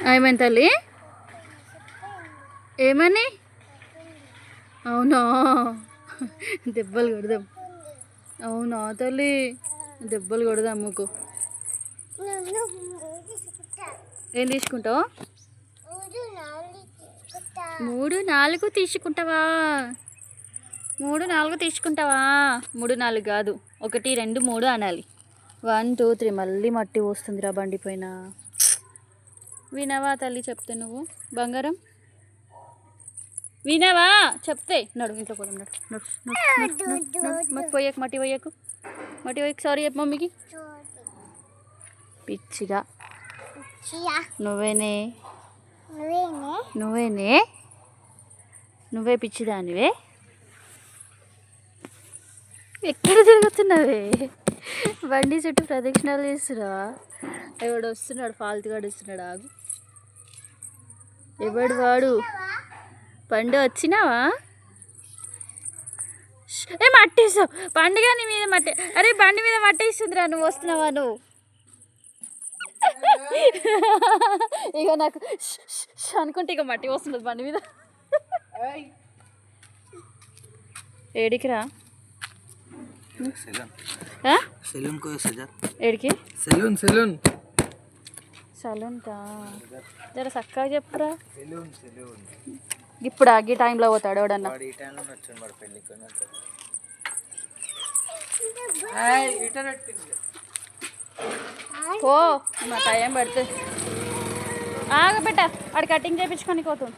ఏమైంది తల్లి? ఏమని? అవునా, దెబ్బలు కొడదాం. అవునా తల్లి, దెబ్బలు కొడదాం అమ్మకు. ఏం తీసుకుంటావు? 3, 4 తీసుకుంటావా? 3, 4 తీసుకుంటావా? 3, 4 కాదు, 1, 2, 3 అనాలి. 1, 2, 3. మళ్ళీ మట్టి పోస్తుందిరా బండి పైన. వినవా తల్లి చెప్తే నువ్వు? బంగారం వినవా చెప్తే? నడు ఇంట్లో పోదాం. మట్టి పోయకు, మట్టి పోయకు, మట్టి పోయకు. సారీ చెప్పు మమ్మీకి. పిచ్చిగా నువ్వేనే, నువ్వేనే, నువ్వే పిచ్చిదానివే. ఎక్కడ తిరుగుతున్నావే? బండి చుట్టూ ప్రదక్షిణాలు చేస్తున్నావా? ఎవడు వస్తున్నాడు, ఫాల్తుగాడు వస్తున్నాడు. ఆగు. ఎవడు వాడు? పండు వచ్చినావా? ఏ మట్టేస్తావు పండుగ నీ మీద మట్టి. అరే బండి మీద మట్టేస్తుందిరా, నువ్వు వస్తున్నావా? నువ్వు ఇక నాకు అనుకుంటే ఇక మట్టి వస్తుంది బండి మీద. ఏడికిరా? ఏడికి? సలూన్ కా? జర చక్కగా చెప్పురా. ఇప్పుడు ఈ టైంలో పోతాడు ఎవడన్నా? ఓ మా టైం పడుతుంది. ఆగబెట్ట, వాడు కటింగ్ చేయించుకొని పోతుంది.